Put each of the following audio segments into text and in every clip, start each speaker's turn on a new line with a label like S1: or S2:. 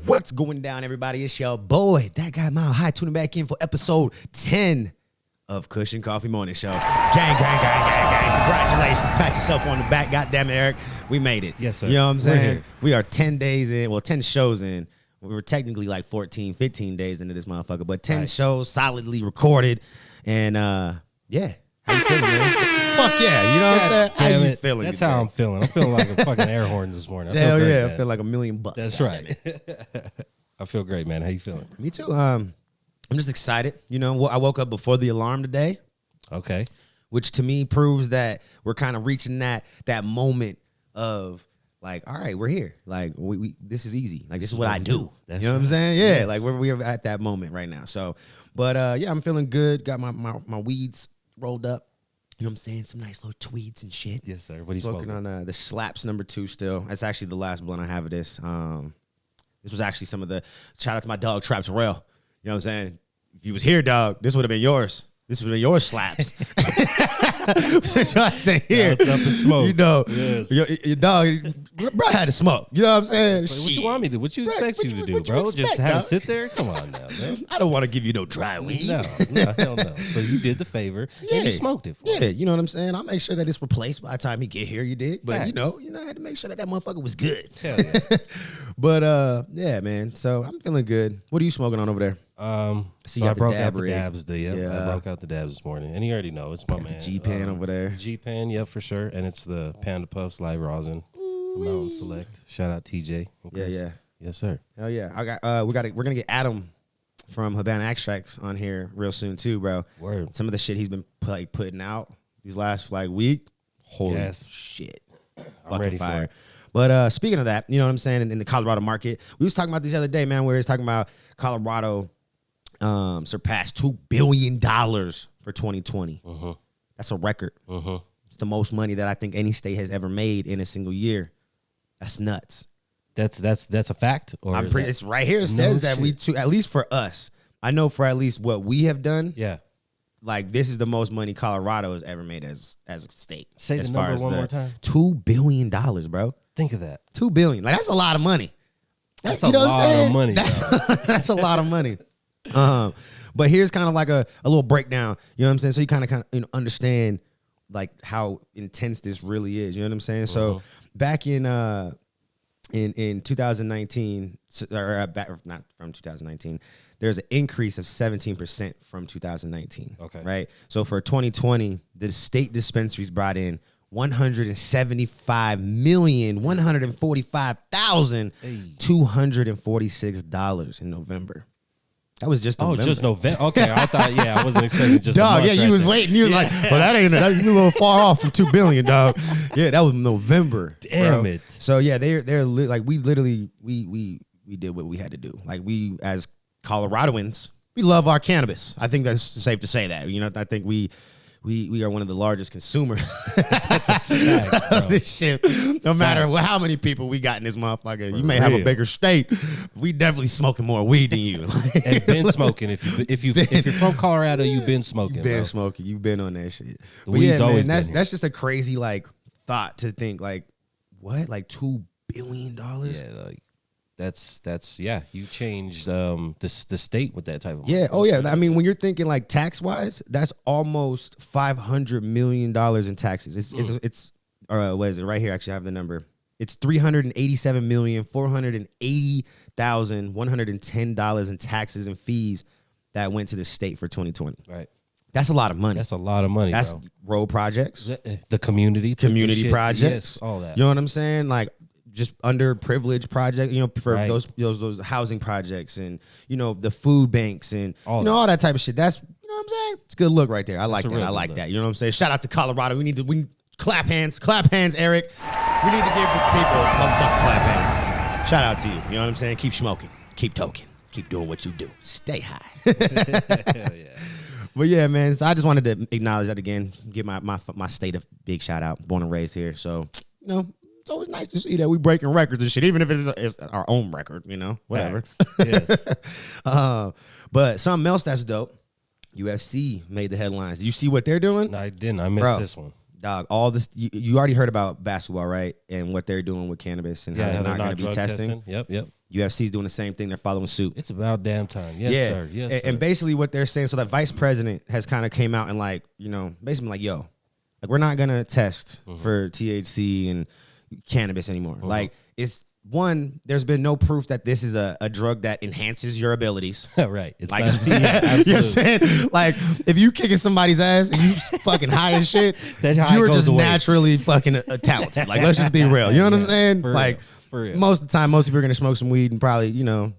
S1: What's going down, everybody? It's your boy, that guy MileHigh, tuning back in for episode 10 of Kush Coughfee Morning Show. Gang. Congratulations. Pat yourself on the back. Goddamn it, Eric. We made it.
S2: Yes, sir.
S1: You know what I'm saying? We are 10 days in. Well, 10 shows in. We were technically like 14, 15 days into this motherfucker, but 10 shows solidly recorded. And, yeah. How you feeling, man? Fuck yeah. You know what I'm saying? How you feeling?
S2: That's how I'm feeling. I'm feeling like a fucking air horn this morning.
S1: Hell yeah. I feel like $1 million.
S2: That's right. I feel great, man. How you feeling?
S1: Me too. I'm just excited. You know, I woke up before the alarm today.
S2: Okay.
S1: Which to me proves that we're kind of reaching that moment of like, all right, we're here. Like we this is easy. Like this is what I do. You know what I'm saying? Yeah. Yes. Like we're at that moment right now. So, but yeah, I'm feeling good. Got my weeds rolled up. You know what I'm saying? Some nice little tweeds and shit.
S2: Yes, sir. What are you
S1: smoking on the Slaps #2 still. That's actually the last blunt I have of this. This was actually some of the shout out to my dog Traps Rail. You know what I'm saying? If you was here, dog, this would have been yours. This would have been your slaps. Since y'all say here,
S2: it's up in smoke.
S1: You know,
S2: yes.
S1: your dog, bro had to smoke. You know what I'm saying?
S2: So what you want me to do? What you expect you to do, bro?
S1: Expect,
S2: just have
S1: dog?
S2: it sit there? Come on now, man.
S1: I don't want to give you no dry weed.
S2: No, hell no. So you did the favor and you smoked it for
S1: me.
S2: me.
S1: You know what I'm saying? I'll make sure that it's replaced by the time he get here, you did. But
S2: Facts.
S1: you know, I had to make sure that motherfucker was good.
S2: Hell yeah.
S1: But yeah, man. So I'm feeling good. What are you smoking on over there?
S2: So I broke out the dabs. I broke out the dabs this morning, and you already know it's my man.
S1: The G-Pan over there.
S2: G-Pan, yeah, for sure, and it's the Panda Puffs live rosin from Mountain Select. Shout out TJ.
S1: Yeah.
S2: Yes, sir.
S1: Hell yeah. We're gonna get Adam from Havana Extracts on here real soon too, bro.
S2: Word.
S1: Some of the shit he's been putting out these last week. Holy shit.
S2: I'm ready for it.
S1: But speaking of that, you know what I'm saying, in the Colorado market, we was talking about this the other day, man, where it's talking about Colorado surpassed $2 billion for 2020. That's a record. It's the most money that I think any state has ever made in a single year. That's nuts.
S2: That's a fact. Or
S1: it's right here. It says that at least for us, I know for at least what we have done.
S2: Yeah.
S1: Like this is the most money Colorado has ever made as a state.
S2: Say the number one more time.
S1: $2 billion, bro.
S2: Think of that.
S1: $2 billion. Like that's a lot of money.
S2: That's a lot of money.
S1: That's a lot of money. But here's kind of like a little breakdown. You know what I'm saying? So you kind of understand like how intense this really is. You know what I'm saying? So back in 2019, or not from 2019, there's an increase of 17% from 2019. Okay. Right. So for 2020, the state dispensaries brought in $175,145,246 in November. That was just November.
S2: Oh, just November. Okay, I thought, I wasn't expecting just
S1: dog, you was waiting. You was like, well, that's a little far off from $2 billion, dog. Yeah, that was November.
S2: Damn it.
S1: So yeah, they're like, we literally, we did what we had to do. Like we, as Coloradoans, we love our cannabis. I think that's safe to say that. You know, I think we are one of the largest consumers of this shit. No matter how many people we got in this motherfucker, you may have a bigger state. We definitely smoking more weed than you.
S2: And been smoking. If you're from Colorado, you've been smoking.
S1: You've been smoking. You've been on that shit.
S2: The weed's always been here.
S1: That's just a crazy like thought to think like what, like $2 billion?
S2: Yeah, like. That's you changed the state with that type of money.
S1: Yeah. Oh yeah. I mean, when you're thinking like tax wise, that's almost $500 million in taxes. It's what is it right here? Actually, I have the number. It's $387,480,110 in taxes and fees that went to the state for 2020.
S2: Right.
S1: That's a lot of money.
S2: That's a lot of money.
S1: That's road projects,
S2: the community
S1: projects,
S2: yes, all that.
S1: You know what I'm saying? Like. Just underprivileged project, you know, for those housing projects and, you know, the food banks and, all that type of shit. That's, you know what I'm saying? It's a good look right there. I like that. I like that. You know what I'm saying? Shout out to Colorado. We need to clap hands, Eric. We need to give the people motherfucking clap hands. Shout out to you. You know what I'm saying? Keep smoking. Keep toking. Keep doing what you do. Stay high.
S2: Hell yeah.
S1: But yeah, man. So I just wanted to acknowledge that again. Give my state a big shout out. Born and raised here. So, you know, it's always nice to see that we breaking records and shit, even if it's our own record, you know, whatever.
S2: Yes.
S1: But something else that's dope. UFC made the headlines. Did you see what they're doing?
S2: No, I didn't. I missed this one.
S1: Dog, all this, you already heard about basketball, right? And what they're doing with cannabis and how they're not going to be testing.
S2: Yep.
S1: UFC's doing the same thing. They're following suit.
S2: It's about damn time. Yes, sir. Yes, sir.
S1: And basically what they're saying, so that vice president has kind of came out and like, basically like, yo, like we're not going to test for THC and cannabis anymore. Like it's one, there's been no proof that this is a drug that enhances your abilities.
S2: Right. It's
S1: like,
S2: not,
S1: you know what I'm saying? Like if you kicking somebody's ass and you fucking high as shit, you're just naturally fucking talented. Like let's just be real. You know what I'm saying? Like most of the time, most people are going to smoke some weed and probably,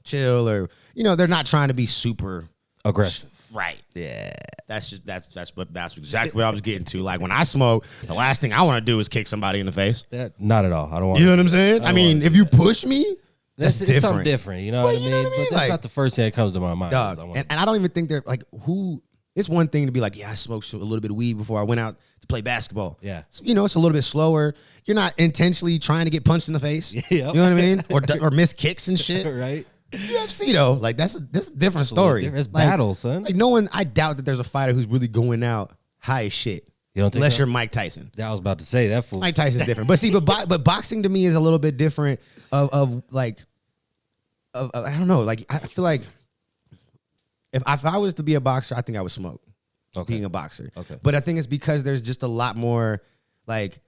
S1: chill or, they're not trying to be super
S2: aggressive.
S1: Right. Yeah. That's exactly what I was getting to. Like when I smoke, the last thing I want to do is kick somebody in the face.
S2: Not at all. I don't want.
S1: You know what I'm saying? I mean, if you push me, that's different.
S2: It's something different. You know what I mean? But that's not the first thing that comes to my mind.
S1: Dog, and I don't even think they're like who. It's one thing to be like, yeah, I smoked a little bit of weed before I went out to play basketball.
S2: Yeah.
S1: So, it's a little bit slower. You're not intentionally trying to get punched in the face. Yep. You know what I mean? Or miss kicks and shit.
S2: Right.
S1: UFC though, like that's a different story.
S2: It's battle, son.
S1: Like no one, I doubt that there's a fighter who's really going out high as shit.
S2: You don't think
S1: unless you're Mike Tyson.
S2: I was about to say that fool.
S1: Mike Tyson's different, but see, but boxing to me is a little bit different. Of I don't know. Like I feel like if I was to be a boxer, I think I would smoke. Okay. Being a boxer.
S2: Okay.
S1: But I think it's because there's just a lot more like.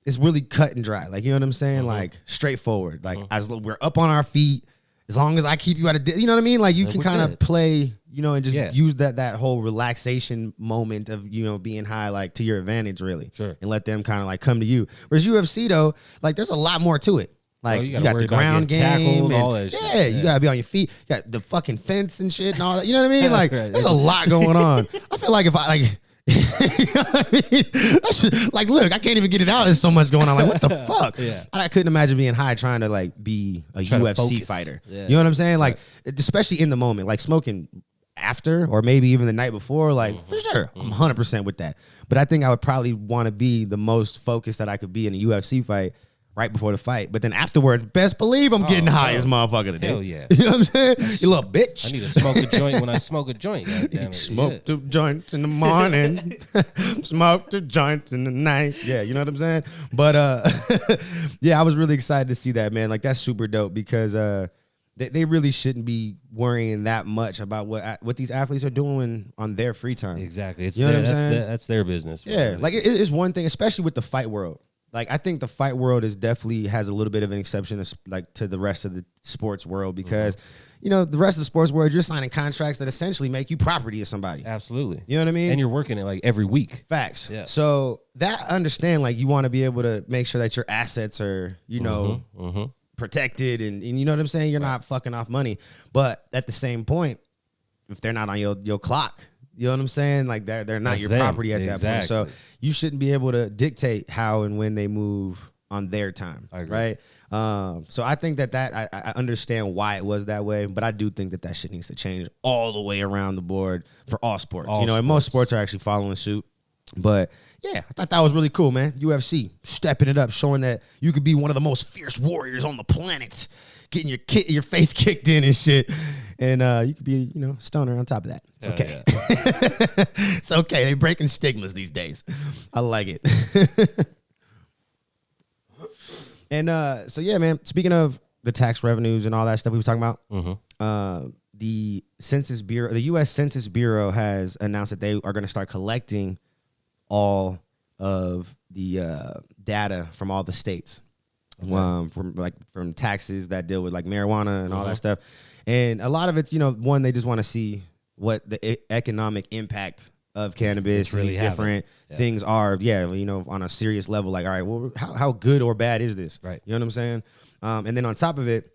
S1: It's really cut and dry. Like, you know what I'm saying? Like straightforward. Like as we're up on our feet, as long as I keep you at a, you know what I mean? Like you can kind of play, and just use that whole relaxation moment of, being high, like to your advantage really.
S2: Sure.
S1: And let them kind of like come to you. Whereas UFC though, like there's a lot more to it. Like you got the ground game and
S2: all that shit.
S1: You gotta be on your feet. You got the fucking fence and shit and all that. You know what I mean? Like there's a lot going on. I feel like if I like, you know what I mean? That's just, like, look, I can't even get it out. There's so much going on. Like, what the fuck? I couldn't imagine being high trying to like be a UFC fighter. Yeah. You know what I'm saying? Like, especially in the moment, like smoking after or maybe even the night before, like for sure, I'm 100% with that. But I think I would probably want to be the most focused that I could be in a UFC fight right before the fight. But then afterwards, best believe I'm getting high as motherfucker today.
S2: Hell yeah.
S1: You know what I'm saying? You little bitch.
S2: I need to smoke a joint when I smoke a joint.
S1: Smoke the joint in the morning. Smoke the joint in the night. Yeah, you know what I'm saying? But yeah, I was really excited to see that, man. Like that's super dope because they really shouldn't be worrying that much about what these athletes are doing on their free time.
S2: Exactly.
S1: You know what I'm saying?
S2: That's their business.
S1: Yeah, really. Like it's one thing, especially with the fight world. Like I think the fight world is definitely has a little bit of an exception to the rest of the sports world because the rest of the sports world you're signing contracts that essentially make you property of somebody.
S2: Absolutely.
S1: You know what I mean?
S2: And you're working it like every week.
S1: Facts.
S2: Yeah.
S1: So that understand like you want to be able to make sure that your assets are protected and you know what I'm saying? You're not fucking off money. But at the same point, if they're not on your clock, you know what I'm saying? Like they're not your property at that point. So you shouldn't be able to dictate how and when they move on their time, right? So I think that I understand why it was that way, but I do think that shit needs to change all the way around the board for all sports. And most sports are actually following suit. But yeah, I thought that was really cool, man. UFC stepping it up, showing that you could be one of the most fierce warriors on the planet, getting your face kicked in and shit. And you could be, stoner on top of that. It's okay. Yeah. It's okay. They're breaking stigmas these days. I like it. And so, yeah, man, speaking of the tax revenues and all that stuff we were talking about, the Census Bureau, the U.S. Census Bureau has announced that they are going to start collecting all of the data from all the states. From taxes that deal with like marijuana and all that stuff. And a lot of it's, one, they just want to see what the economic impact of cannabis and these different things are. Yeah, on a serious level, like, all right, well, how good or bad is this?
S2: Right.
S1: You know what I'm saying? And then on top of it,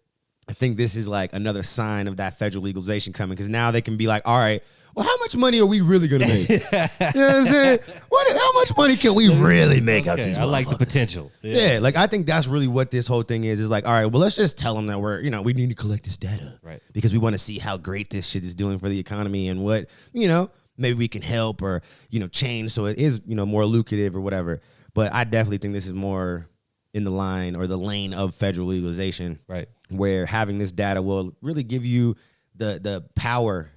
S1: I think this is like another sign of that federal legalization coming because now they can be like, all right, well, how much money are we really going to make? You know what I'm saying? How much money can we really make out these motherfuckers?
S2: I like the potential.
S1: Yeah, like I think that's really what this whole thing is like, all right, well, let's just tell them that we need to collect this data.
S2: Right.
S1: Because we want to see how great this shit is doing for the economy and what, maybe we can help or, change so it is, more lucrative or whatever. But I definitely think this is more in the line or the lane of federal legalization.
S2: Right.
S1: Where having this data will really give you the power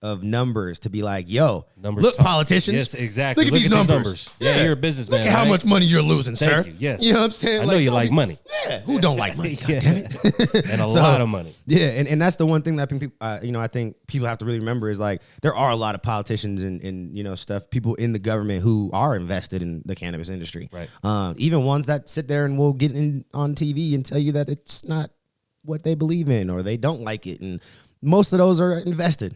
S1: of numbers to be like, yo,
S2: numbers
S1: look,
S2: talk.
S1: Politicians.
S2: Yes, exactly.
S1: Look at these numbers.
S2: Yeah, you're a businessman.
S1: Look at how much money you're losing, sir.
S2: You. Yes.
S1: You know what I'm saying?
S2: I know you like money.
S1: Yeah. Who don't like money? God damn it.
S2: And a lot of money.
S1: Yeah. And that's the one thing that people, I think people have to really remember is like, there are a lot of politicians and stuff, people in the government who are invested in the cannabis industry.
S2: Right.
S1: Even ones that sit there and will get on TV and tell you that it's not what they believe in or they don't like it. And most of those are invested.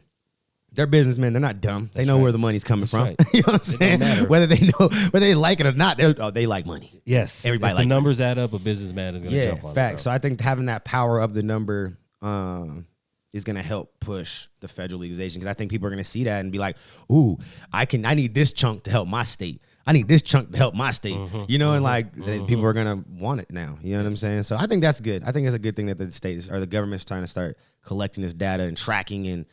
S1: They're businessmen. They're not dumb. They know where the money's coming from.
S2: Right.
S1: You know what I'm saying? Whether they like it or not, they like money.
S2: Yes.
S1: Everybody
S2: if
S1: like
S2: the numbers add up, a businessman is going to jump on it.
S1: Facts. So I think having that power of the number is going to help push the federal legalization because I think people are going to see that and be like, ooh, I need this chunk to help my state. I need this chunk to help my state, and like people are going to want it now. You know what I'm saying? So I think that's good. I think it's a good thing that the states or the government's trying to start collecting this data and tracking and,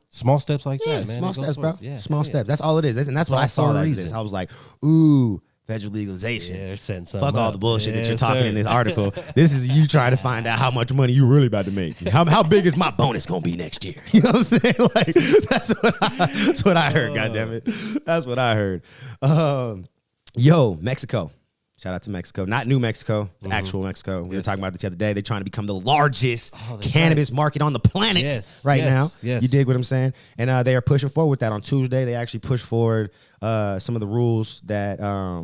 S2: small steps like that, man.
S1: Small steps, bro.
S2: Yeah,
S1: small steps. That's all it is. And that's what I saw that as this. I was like, ooh, federal legalization.
S2: Yeah, they're setting something
S1: Fuck all
S2: up.
S1: the bullshit that you're talking in this article. This is you trying to find out how much money you really about to make. How big is my bonus gonna be next year? You know what I'm saying? Like that's what I heard. God damn it, that's what I heard. Yo, Mexico. Shout out to Mexico. Not New Mexico, the actual Mexico. We were talking about this the other day. They're trying to become the largest cannabis market on the planet now.
S2: Yes.
S1: You dig what I'm saying? And they are pushing forward with that. On Tuesday, they actually pushed forward some of the rules that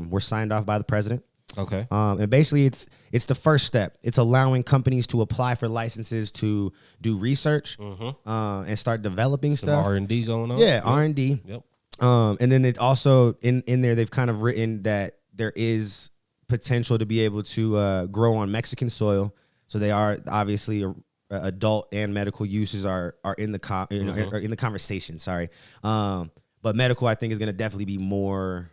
S1: were signed off by the president.
S2: Okay.
S1: And basically, it's the first step. It's allowing companies to apply for licenses to do research and start developing
S2: Some
S1: stuff.
S2: R&D going on.
S1: Yeah, R&D.
S2: Yep.
S1: And then it also, in there, they've kind of written that there is potential to be able to grow on Mexican soil. So they are obviously adult and medical uses are in the are in the conversation. Sorry, but medical I think is going to definitely be more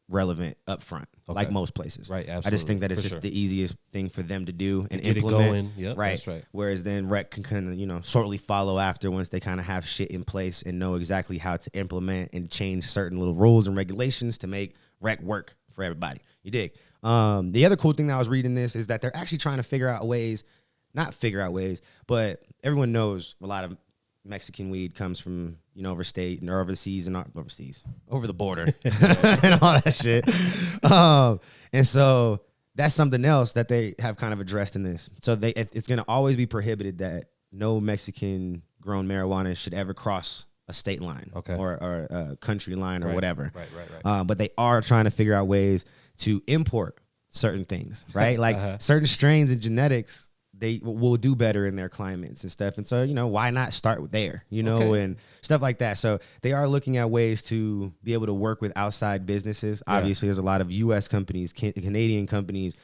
S1: relevant up front, like most places.
S2: Right. Absolutely.
S1: I just think that it's just the easiest thing for them to do and implement.
S2: Get it going. Yep,
S1: right.
S2: That's right.
S1: Whereas then rec can kind of shortly follow after once they kind of have shit in place and know exactly how to implement and change certain little rules and regulations to make rec work for everybody. You dig? The other cool thing that I was reading this is that they're actually trying to but everyone knows a lot of Mexican weed comes from, overstate and overseas and not overseas, over the border and all that shit. And so that's something else that they have kind of addressed in this. So it's going to always be prohibited that no Mexican grown marijuana should ever cross a state line or a country line or whatever.
S2: Right.
S1: But they are trying to figure out ways to import certain things, right? Like certain strains and genetics, they will do better in their climates and stuff. And so, why not start there, and stuff like that. So they are looking at ways to be able to work with outside businesses. Yeah. Obviously, there's a lot of U.S. companies, Canadian companies,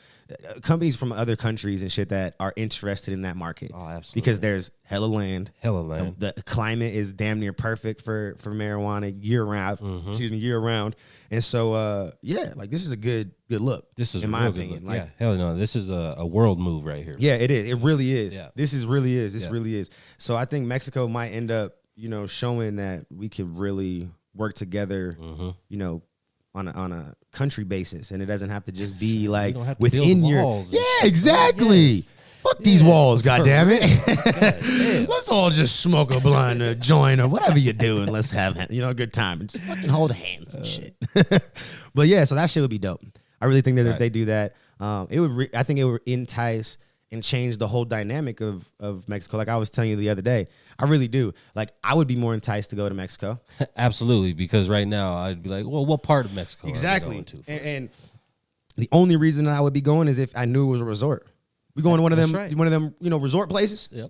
S1: companies from other countries and shit that are interested in that market.
S2: Oh, absolutely.
S1: Because there's hella land.
S2: The
S1: climate is damn near perfect for marijuana year round. And so, this is a good look.
S2: This is
S1: in my opinion.
S2: Hell no. This is a world move right here.
S1: Yeah, it is. It really is. Yeah. This really is. So I think Mexico might end up, showing that we could really work together, on a country basis, and it doesn't have to just be like within your exactly. Yes. Fuck these walls, goddammit. Let's all just smoke a blunt or join or whatever you're doing. Let's have a good time and just fucking hold hands and shit. But yeah, so that shit would be dope. I really think that if they do that, it would. I think it would entice and change the whole dynamic of Mexico. Like I was telling you the other day, I really do. Like I would be more enticed to go to Mexico.
S2: Absolutely, because right now I'd be like, well, what part of Mexico
S1: exactly?
S2: Are we going to
S1: and the only reason that I would be going is if I knew it was a resort. We going to one of them, resort places.
S2: Yep.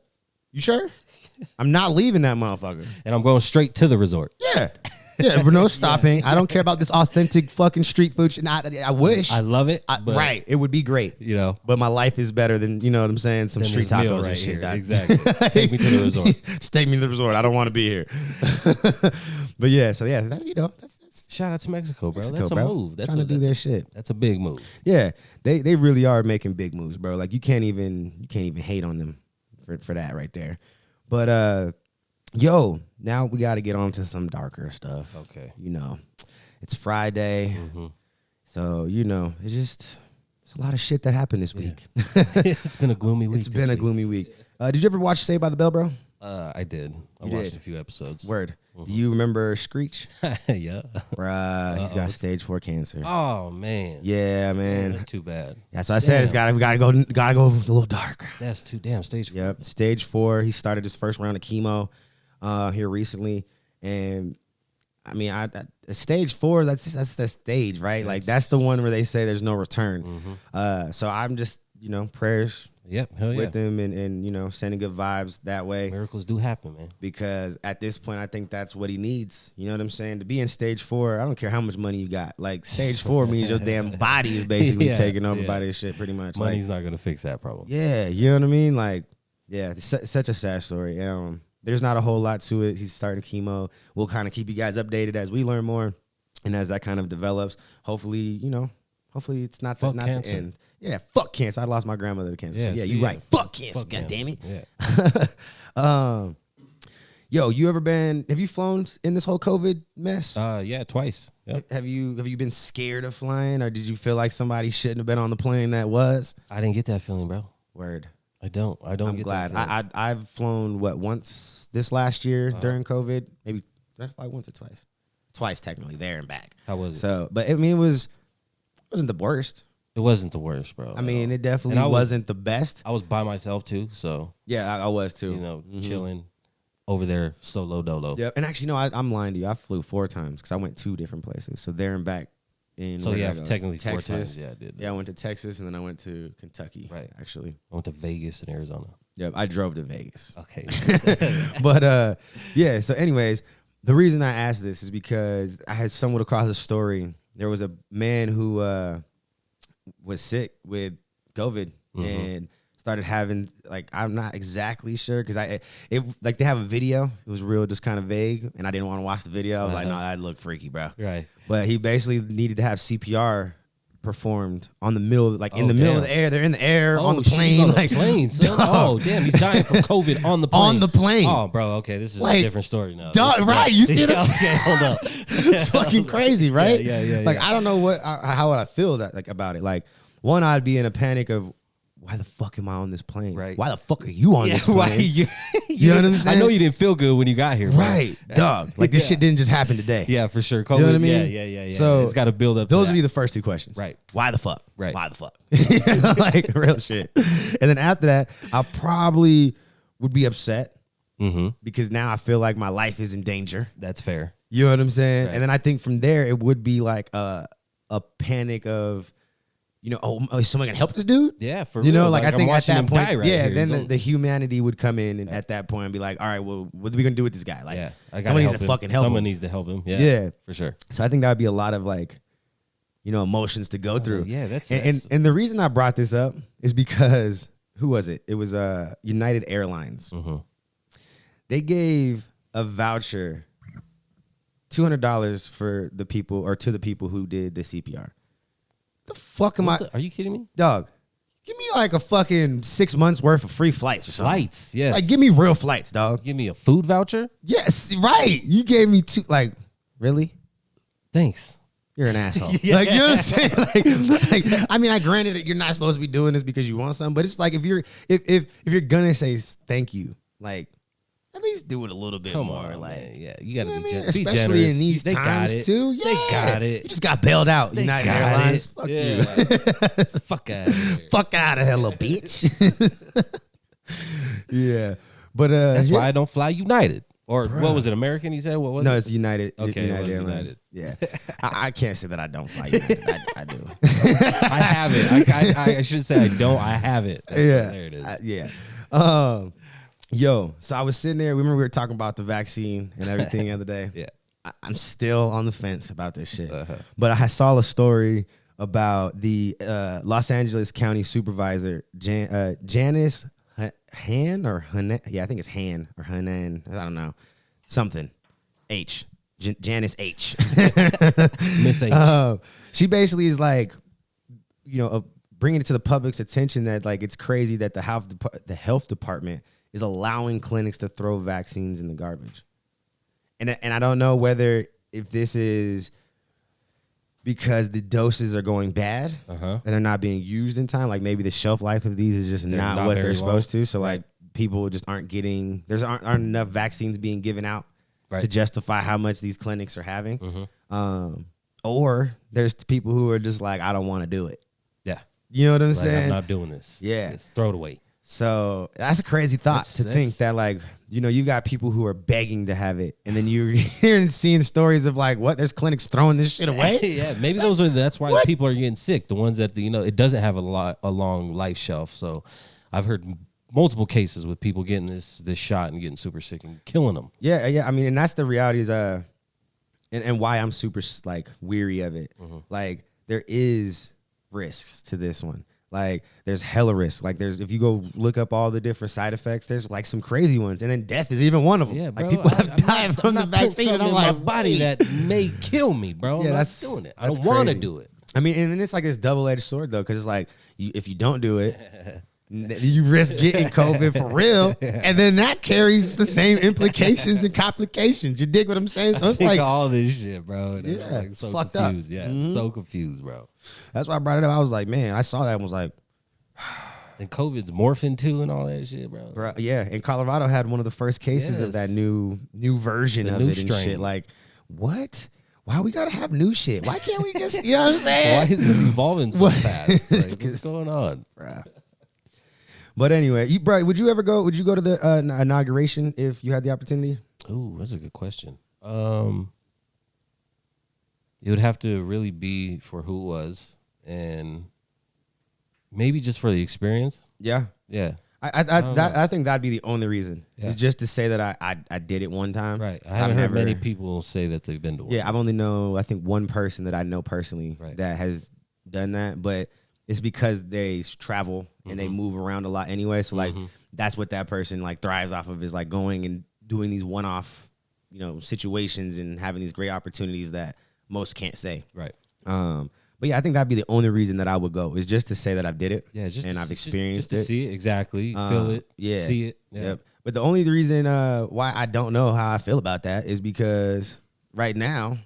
S1: You sure? I'm not leaving that motherfucker.
S2: And I'm going straight to the resort.
S1: Yeah. Yeah, no stopping. I don't care about this authentic fucking street food shit. I wish.
S2: I love it.
S1: Right. It would be great. But my life is better than, what I'm saying, some street tacos and shit.
S2: Exactly. Take me to the resort.
S1: Just take me to the resort. I don't want to be here. But yeah, so yeah, that's
S2: shout out to Mexico, bro. That's a move. That's
S1: trying to do their shit.
S2: That's a big move.
S1: Yeah. They really are making big moves, bro. Like you can't even hate on them for that right there. But yo, now we got to get on to some darker stuff.
S2: Okay.
S1: It's Friday. Mm-hmm. So, it's a lot of shit that happened this week.
S2: It's been a gloomy week.
S1: It's been a gloomy week. Did you ever watch Saved by the Bell, bro?
S2: I did. I watched a few episodes.
S1: Word. Do you remember Screech?
S2: Yeah.
S1: Bruh, he's got stage 4 cancer.
S2: Oh man.
S1: Yeah, man.
S2: That's too bad.
S1: That's what I said. We gotta go a little darker.
S2: That's too damn stage 4.
S1: Yep, stage 4. He started his first round of chemo here recently, and I mean, stage 4. That's the stage, right? Like that's the one where they say there's no return. So I'm just prayers.
S2: Yep, hell yeah.
S1: With him and sending good vibes that way.
S2: Miracles do happen, man.
S1: Because at this point, I think that's what he needs. You know what I'm saying? To be in stage 4, I don't care how much money you got. Like stage 4 means your damn body is basically taken over by this shit, pretty much.
S2: Money's not gonna fix that problem.
S1: Yeah, you know what I mean? Like, yeah, it's such a sad story. There's not a whole lot to it. He's starting chemo. We'll kind of keep you guys updated as we learn more, and as that kind of develops. Hopefully, it's not the end. Yeah, fuck cancer. I lost my grandmother to cancer. Yeah, you're right. Fuck cancer. God damn it. Yeah. Yo, have you flown in this whole COVID mess?
S2: Yeah, twice. Yep.
S1: Have you been scared of flying, or did you feel like somebody shouldn't have been on the plane that was?
S2: I didn't get that feeling, bro.
S1: Word.
S2: I don't. I'm
S1: glad. I've flown once this last year during COVID. Maybe did I fly once or twice? Twice technically, there and back.
S2: How was it?
S1: So, but I mean, it wasn't the worst.
S2: It wasn't the worst, bro.
S1: I mean, it definitely wasn't the best.
S2: I was by myself too, so
S1: yeah, I was too.
S2: Chilling over there, solo dolo.
S1: Yeah, and actually, no, I'm lying to you. I flew 4 times because I went 2 different places, so there and back.
S2: So yeah, technically
S1: Texas.
S2: 4 times. Yeah, I did.
S1: Yeah, I went to Texas and then I went to Kentucky.
S2: Right,
S1: actually,
S2: I went to Vegas and Arizona.
S1: Yeah, I drove to Vegas.
S2: Okay,
S1: but yeah. So, anyways, the reason I asked this is because I had stumbled across a story. There was a man who was sick with COVID and started having, like, I'm not exactly sure because they have a video. It was real, just kind of vague, and I didn't want to watch the video. I was like, no, that looked freaky, bro.
S2: Right.
S1: But he basically needed to have CPR performed in the middle of the air. They're in the air on the plane.
S2: On the plane, son. Oh, damn, he's dying from COVID on the plane.
S1: On the plane.
S2: Oh, bro, okay, this is a different story now.
S1: Right, you see that?
S2: Okay, hold up.
S1: It's fucking crazy, right?
S2: Yeah.
S1: Like, I don't know how would I feel about it. Like, one, I'd be in a panic of, why the fuck am I on this plane?
S2: Right.
S1: Why the fuck are you on this plane?
S2: Right.
S1: You know what I'm saying?
S2: I know you didn't feel good when you got here. Bro.
S1: Right, dog. Like, this shit didn't just happen today.
S2: Yeah, for sure. COVID,
S1: you know what I mean?
S2: Yeah.
S1: So
S2: it's got to build up.
S1: Those would be the first 2 questions.
S2: Right.
S1: Why the fuck?
S2: Right.
S1: Why the fuck? Like, real shit. And then after that, I probably would be upset because now I feel like my life is in danger.
S2: That's fair.
S1: You know what I'm saying?
S2: Right.
S1: And then I think from there, it would be like a panic of, is someone gonna help this dude?
S2: Yeah, for real.
S1: Like I think at that point,
S2: then
S1: the humanity would come in, and at that point, and be like, all right, well, what are we gonna do with this guy? Like, someone needs to fucking help him.
S2: Someone needs to help him. Yeah, for sure.
S1: So I think that would be a lot of, like, emotions to go through.
S2: Yeah, that's
S1: and the reason I brought this up is because who was it? It was United Airlines. They gave a voucher, $200 for the people, or to the people who did the CPR. The fuck am I?
S2: Are you kidding me?
S1: Dog, give me like a fucking 6 months worth of free flights or something.
S2: Flights, yes.
S1: Like, give me real flights, dog.
S2: Give me a food voucher?
S1: Yes, right. You gave me 2, like, really?
S2: Thanks.
S1: You're an asshole. Like, you know what I'm saying? Like, I mean, I granted that you're not supposed to be doing this because you want something, but it's like, if you're gonna say thank you, like, at least do it a little bit more.
S2: On,
S1: like,
S2: man. Yeah, you gotta be generous.
S1: Especially in these times too. Yeah,
S2: they got it.
S1: You just got bailed out.
S2: They
S1: United Airlines. Fuck you.
S2: Fuck out of here.
S1: Fuck out of here, little bitch. Yeah, but
S2: that's why I don't fly United. Or what was it? American? He said what was it?
S1: No, it's United.
S2: Okay,
S1: United Airlines. United. Yeah, I can't say that I don't fly United. I do.
S2: I have it. I should say I don't. I have it. There it is.
S1: Yeah. Yo, so I was sitting there. Remember we were talking about the vaccine and everything the other day?
S2: Yeah.
S1: I'm still on the fence about this shit. But I saw a story about the Los Angeles County Supervisor, Janice Han or Han. Yeah, I think it's Han or Hanan. I don't know. Something. H. Janice H.
S2: Miss H.
S1: She basically is like, bringing it to the public's attention that, like, it's crazy that the health department is allowing clinics to throw vaccines in the garbage. And I don't know if this is because the doses are going bad and they're not being used in time. Like, maybe the shelf life of these is just not what they're supposed to. So, like, people just aren't enough vaccines being given out to justify how much these clinics are having. Or there's people who are just like, I don't want to do it.
S2: Yeah.
S1: You know what I'm saying?
S2: I'm not doing this.
S1: Yeah.
S2: Just throw it away.
S1: So that's a crazy thought to think that, like, you know, you got people who are begging to have it, and then you're hearing, seeing stories of like, what? There's clinics throwing this shit away.
S2: Yeah, maybe that's why people are getting sick. The ones that it doesn't have a long life shelf. So I've heard multiple cases with people getting this shot and getting super sick and killing them. Yeah.
S1: I mean, and that's the reality is, and why I'm super like weary of it. Like, there is risks to this one. Like, there's hella risks. Like, if you go look up all the different side effects, there's like some crazy ones, and then death is even one of them.
S2: Yeah, bro,
S1: like, people have died from the vaccine, and I'm like,
S2: my body that may kill me, bro. Yeah, that's doing it. I don't want to do it.
S1: I mean, and then it's like this double-edged sword though, because it's like if you don't do it, you risk getting COVID for real, and then that carries the same implications and complications. You dig what I'm saying? So it's like
S2: all this shit, bro.
S1: Yeah,
S2: like so
S1: fucked
S2: confused.
S1: up.
S2: Yeah, so confused, bro.
S1: That's why I brought it up. I was like, man, I saw that and was like,
S2: and COVID's morphing too and all that shit, bro.
S1: Yeah, and Colorado had one of the first cases of that new version of it and shit. Like, what? Why we gotta have new shit? Why can't we just, you know what I'm saying?
S2: Why is this evolving so fast? Like, what's going on,
S1: bro? But anyway, would you go to the inauguration if you had the opportunity?
S2: Ooh, that's a good question. It would have to really be for who it was, and maybe just for the experience.
S1: Yeah. I think that'd be the only reason. Yeah. Is just to say that I did it one time.
S2: Right. I haven't heard many people say that they've been to one.
S1: Yeah, I've only known, I think, one person that I know personally that has done that, but it's because they travel and they move around a lot anyway. So like that's what that person like thrives off of, is like going and doing these one-off, you know, situations and having these great opportunities that most can't say.
S2: Right.
S1: But yeah, I think that'd be the only reason that I would go, is just to say that I've did it.
S2: Yeah,
S1: and I've experienced
S2: it. Just to see it, exactly, feel it, see it. Yeah.
S1: Yep. But the only reason why I don't know how I feel about that is because right now,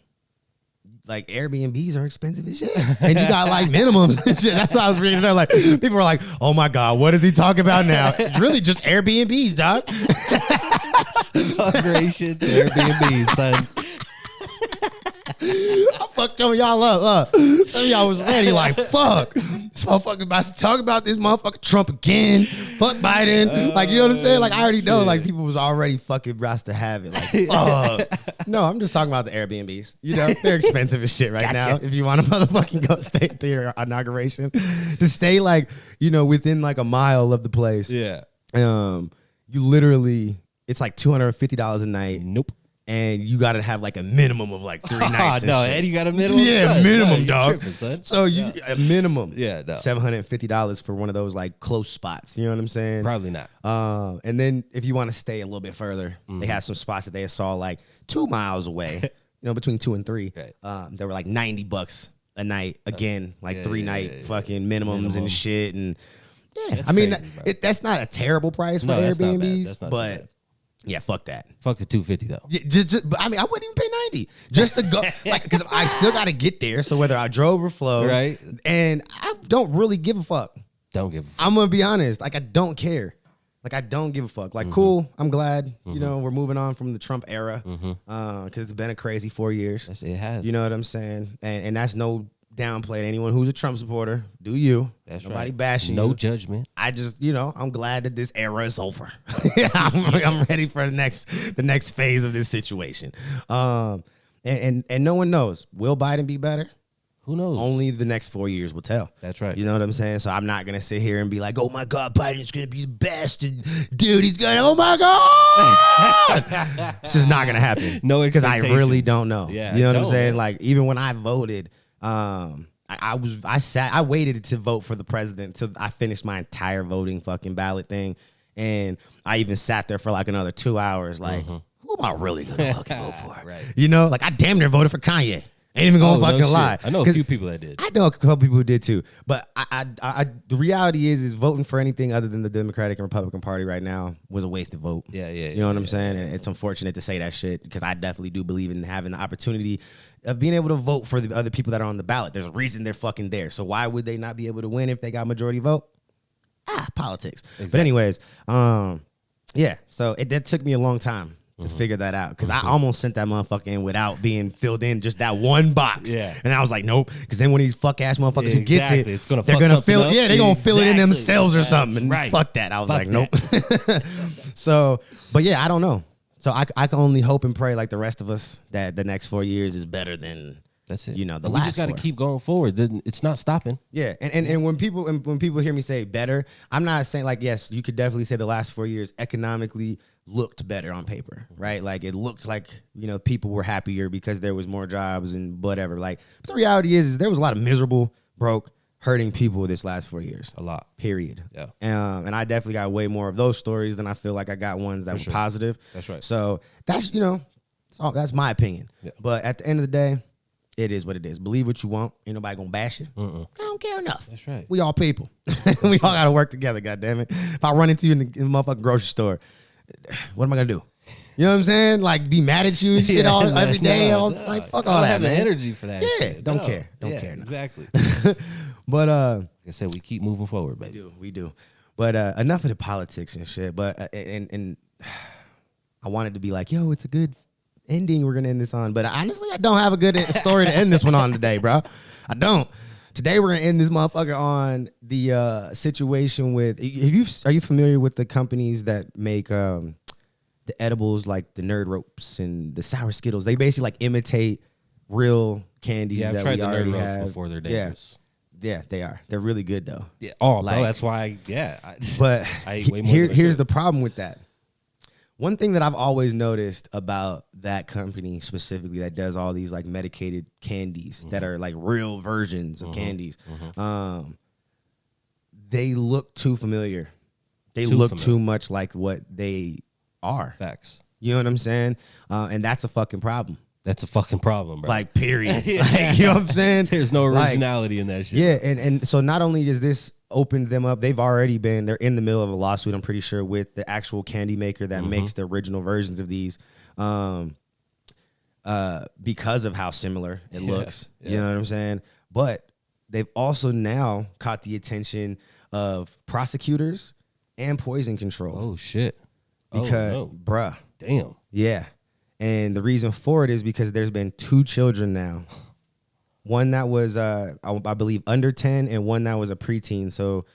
S1: like, Airbnbs are expensive as shit, and you got like minimums and shit. That's what I was reading there. Like, people were like, "Oh my god, what is he talking about now?" It's really just Airbnbs, dog.
S2: Migration to Airbnbs, son.
S1: I fucked some of y'all up. Some of y'all was ready, like, fuck. This motherfucker about to talk about this motherfucker Trump again. Fuck Biden. Like, you know what I'm saying? Like, I already know, like, people was already fucking rest to have it. Like, fuck. No, I'm just talking about the Airbnbs. You know, they're expensive as shit right now. If you want to motherfucking go stay to your inauguration, to stay, like, you know, within like a mile of the place.
S2: Yeah.
S1: You literally, it's like $250 a night.
S2: Nope.
S1: And you got to have like a minimum of like 3 nights.
S2: No,
S1: and
S2: you got a minimum.
S1: Yeah,
S2: son.
S1: minimum,
S2: no,
S1: dog.
S2: Tripping,
S1: so you a minimum.
S2: Yeah, no.
S1: $750 for one of those like close spots. You know what I'm saying?
S2: Probably not.
S1: And then if you want to stay a little bit further, they have some spots that they saw like 2 miles away. You know, between 2 and 3. Right. They were like $90 a night. Again, like 3 night fucking minimums and shit. And yeah, that's crazy, that's not a terrible price for Airbnbs, but. Yeah, fuck that.
S2: Fuck the $250 though.
S1: Yeah, I mean, I wouldn't even pay $90 just to go, like, because I still got to get there. So whether I drove or flew,
S2: right?
S1: And I don't really give a fuck.
S2: Don't give a fuck.
S1: I'm gonna be honest. Like, I don't care. Like, I don't give a fuck. Like, cool. I'm glad. You know, we're moving on from the Trump era, because it's been a crazy 4 years.
S2: It has.
S1: You know what I'm saying? And that's no downplay to anyone who's a Trump supporter. Do you?
S2: That's
S1: Nobody
S2: right.
S1: bashing
S2: no
S1: you.
S2: judgment.
S1: I just, you know, I'm glad that this era is over. I'm ready for the next phase of this situation. And no one knows. Will Biden be better?
S2: Who knows?
S1: Only the next 4 years will tell.
S2: That's right.
S1: You know what I'm saying? So I'm not going to sit here and be like, oh my God, Biden's going to be the best. And dude, he's going to, oh my God. It's just not going to happen.
S2: No,
S1: because I really don't know.
S2: Yeah,
S1: you know what I'm saying? Like, even when I voted, I waited to vote for the president till I finished my entire voting fucking ballot thing. And I even sat there for like another 2 hours. Like, who am I really going to fucking vote for?
S2: Right.
S1: You know, like, I damn near voted for Kanye. Ain't even gonna fucking lie.
S2: I know a few people that did.
S1: I know a couple people who did too. But the reality is voting for anything other than the Democratic and Republican Party right now was a wasted vote.
S2: Yeah.
S1: You know what I'm saying? And it's unfortunate to say that shit, because I definitely do believe in having the opportunity of being able to vote for the other people that are on the ballot. There's a reason they're fucking there. So why would they not be able to win if they got majority vote? Politics. Exactly. But anyways, Yeah, so that took me a long time to figure that out because I almost sent that motherfucker in without being filled in just that one box.
S2: Yeah.
S1: And I was like, nope, because then when these fuck ass motherfuckers who gets it,
S2: they're gonna
S1: fill
S2: it.
S1: Yeah, they're gonna fill it in themselves or something. And
S2: right.
S1: fuck that. I was like, nope. So, but yeah, I don't know. So I can only hope and pray like the rest of us that the next 4 years is better than.
S2: That's it.
S1: You know,
S2: we just got to keep going forward. It's not stopping.
S1: Yeah, and when people hear me say better, I'm not saying like, yes, you could definitely say the last 4 years economically looked better on paper, right? Like it looked like, you know, people were happier because there was more jobs and whatever. Like, but the reality is there was a lot of miserable, broke, hurting people this last 4 years.
S2: A lot.
S1: Period.
S2: Yeah.
S1: And I definitely got way more of those stories than I feel like I got ones that were positive.
S2: That's right.
S1: So that's, you know, that's my opinion. Yeah. But at the end of the day, it is what it is. Believe what you want. Ain't nobody gonna bash you. I don't care enough.
S2: That's right.
S1: We all people. We all gotta work together, goddammit. If I run into you in the motherfucking grocery store, what am I gonna do? You know what I'm saying? Like be mad at you and shit every day. Like fuck all that. I don't have
S2: the energy for that.
S1: Yeah,
S2: shit.
S1: don't care. Don't care.
S2: Exactly.
S1: But
S2: like I said, we keep moving forward, baby.
S1: We do. But enough of the politics and shit. But and I wanted to be like, yo, it's a good ending we're gonna end this on, but honestly I don't have a good story to end this one on today, bro. I don't. Today we're gonna end this motherfucker on the situation with. Are you familiar with the companies that make the edibles like the Nerd Ropes and the Sour Skittles? They basically like imitate real candies that we already have.
S2: Before they're dangerous.
S1: Yeah, they are. They're really good though.
S2: Yeah. Oh, like, bro, that's why.
S1: But
S2: I ate way more
S1: here's the problem with that. One thing that I've always noticed about that company specifically that does all these like medicated candies that are like real versions of candies, they look too familiar. They look too much like what they are.
S2: Facts.
S1: You know what I'm saying? And that's a fucking problem.
S2: That's a fucking problem, bro.
S1: Like, period. Like, you know what I'm saying?
S2: There's no originality in that shit.
S1: Yeah, and so not only does this open them up, they're in the middle of a lawsuit, I'm pretty sure, with the actual candy maker that makes the original versions of these because of how similar it looks. You know what I'm saying? But they've also now caught the attention of prosecutors and poison control.
S2: Oh, shit.
S1: Because, bruh.
S2: Damn.
S1: Yeah. And the reason for it is because there's been 2 children now. One that was, I believe, under 10, and one that was a preteen, so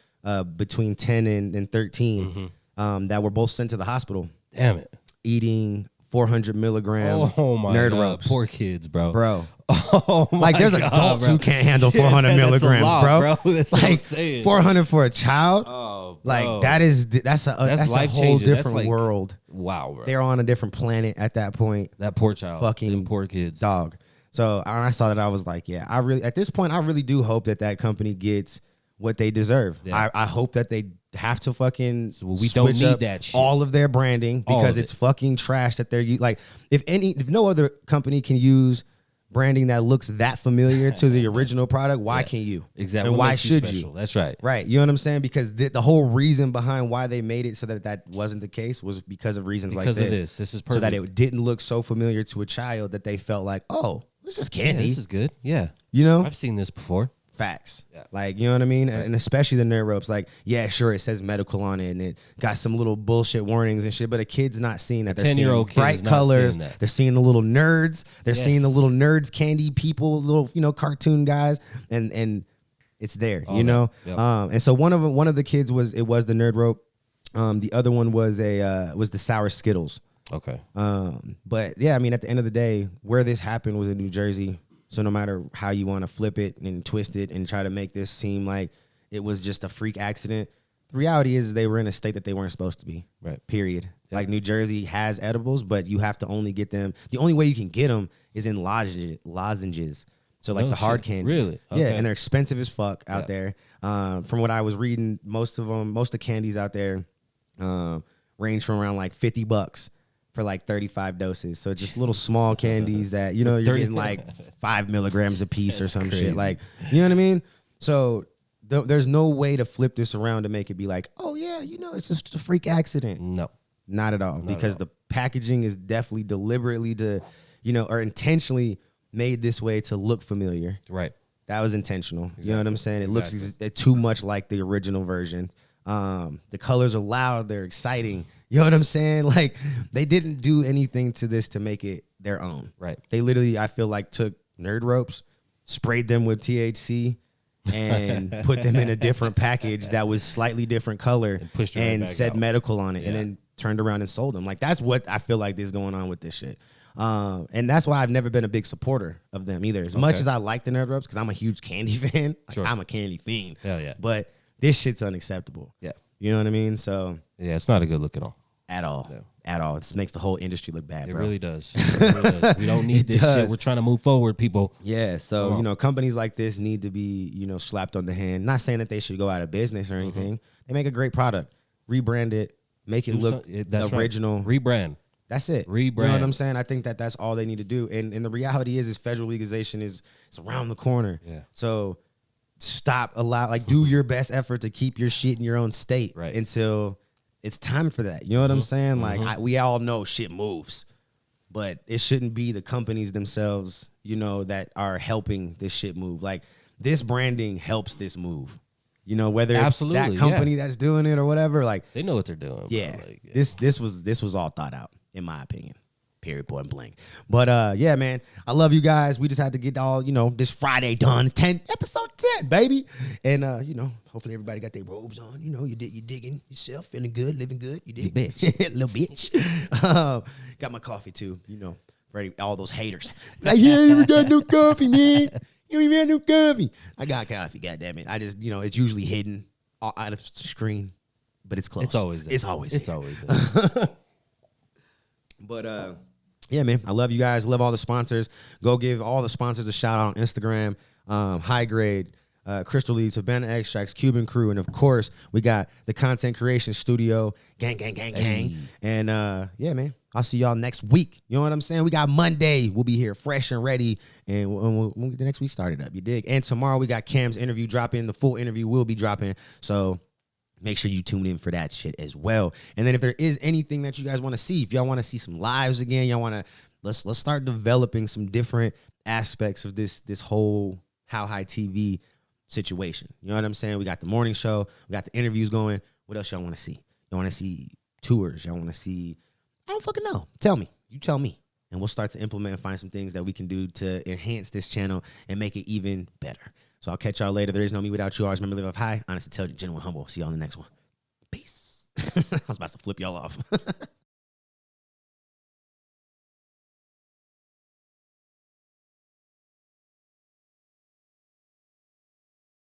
S1: between 10 and 13, that were both sent to the hospital.
S2: Damn it.
S1: Eating 400 milligram Nerd Ropes.
S2: Poor kids, bro.
S1: Oh my like, there's adults who can't handle 400 milligrams, bro.
S2: That's
S1: like,
S2: what I'm
S1: 400 for a child?
S2: Oh,
S1: like, that's a whole different world.
S2: Wow, bro.
S1: They're on a different planet at that point.
S2: That poor child.
S1: Fucking
S2: them poor kids.
S1: Dog. So when I saw that, I was like, yeah, at this point, I really do hope that company gets what they deserve. Yeah. I hope that they have to fucking
S2: we don't need that shit.
S1: All of their branding because it's fucking trash that they're like, if no other company can use branding that looks that familiar to the original product, why can't you?
S2: Exactly.
S1: And why should you?
S2: That's right.
S1: Right. You know what I'm saying? Because the whole reason behind why they made it so that wasn't the case was because of reasons like this.
S2: Because of this. This is perfect.
S1: So that it didn't look so familiar to a child that they felt like, oh, it's just candy.
S2: Yeah, this is good. Yeah.
S1: You know?
S2: I've seen this before.
S1: Facts. Yeah. Like, you know what I mean? Right. And especially the Nerd Ropes. Like, yeah, sure, it says medical on it and it got some little bullshit warnings and shit, but a kid's not seeing that. They're seeing bright colors. They're seeing the little nerds. They're seeing the little nerds, candy people, little, cartoon guys, and it's there, you know? Yep. And so one of the kids was the Nerd Rope. The other one was the Sour Skittles.
S2: Okay.
S1: But yeah, I mean, at the end of the day, where this happened was in New Jersey. So no matter how you want to flip it and twist it and try to make this seem like it was just a freak accident, the reality is they were in a state that they weren't supposed to be.
S2: Right.
S1: Period. Yeah. Like, New Jersey has edibles, but you have to only get them. The only way you can get them is in lozenges. So like the hard candies.
S2: Really? Okay.
S1: Yeah, and they're expensive as fuck out there. From what I was reading, most of the candies out there range from around like $50 for like 35 doses. So it's just little small candies that, you're getting like 5 milligrams a piece or some shit. Like, you know what I mean? So there's no way to flip this around to make it be like, oh yeah, it's just a freak accident.
S2: No.
S1: Not at all. Because the packaging is definitely deliberately or intentionally made this way to look familiar.
S2: Right.
S1: That was intentional. Exactly. You know what I'm saying? It looks too much like the original version. The colors are loud. They're exciting. You know what I'm saying? Like, they didn't do anything to this to make it their own.
S2: Right.
S1: They literally, I feel like, took nerd ropes, sprayed them with THC, and put them in a different package that was slightly different color and said medical on it, and then turned around and sold them. Like, that's what I feel like is going on with this shit. And that's why I've never been a big supporter of them either. As much as I like the nerd ropes, because I'm a huge candy fan. Like, I'm a candy fiend.
S2: Hell yeah.
S1: But this shit's unacceptable.
S2: Yeah.
S1: You know what I mean? So
S2: yeah, it's not a good look at all.
S1: At all. Yeah. At all. It makes the whole industry look bad, bro.
S2: It really does. It really does. We don't need this shit. We're trying to move forward, people.
S1: Yeah. So, you know, companies like this need to be, you know, slapped on the hand. Not saying that they should go out of business or anything. They make a great product. Rebrand it. Make it look original.
S2: Right. Rebrand.
S1: That's it.
S2: Rebrand.
S1: You know what I'm saying? I think that that's all they need to do. And the reality is federal legalization is around the corner. Yeah. So do your best effort to keep your shit in your own state until it's time for that. You know what I'm saying? Like, we all know shit moves, but it shouldn't be the companies themselves, you know, that are helping this shit move. Like, this branding helps this move. You know, whether it's that company that's doing it or whatever, like,
S2: they know what they're doing.
S1: Yeah. Like, this was all thought out, in my opinion. Period, point blank. But yeah, man, I love you guys. We just had to get all, you know, this Friday done. Episode 10, baby. And you know, hopefully everybody got their robes on. You know, you digging yourself, feeling good, living good. You dig?
S2: You bitch.
S1: Little bitch. Got my coffee too, you know, for all those haters. Like, yeah, you got no coffee, man. You don't even have no coffee. I got coffee, goddammit. I just, you know, it's usually hidden out of the screen, but it's close.
S2: It's always there.
S1: It's always there.
S2: It's always there.
S1: But yeah, man, I love you guys. Love all the sponsors. Go give all the sponsors a shout out on Instagram. High Grade, Crystal Leads, Savannah Extracts, Cuban Crew, and of course we got the Content Creation Studio. Gang. And yeah, man, I'll see y'all next week. You know what I'm saying? We got Monday. We'll be here fresh and ready, and we'll get the next week started up. You dig? And tomorrow we got Cam's interview dropping. The full interview will be dropping. So make sure you tune in for that shit as well. And then if there is anything that you guys want to see, if y'all want to see some lives again, y'all want to let's start developing some different aspects of this whole How High TV situation. You know what I'm saying? We got the morning show, we got the interviews going. What else y'all want to see? Y'all want to see tours? Y'all want to see? I don't fucking know. Tell me. You tell me. And we'll start to implement and find some things that we can do to enhance this channel and make it even better. So I'll catch y'all later. There is no me without you. Always remember, live up high, honest, intelligent, genuine, humble. See y'all in the next one. Peace. I was about to flip y'all off.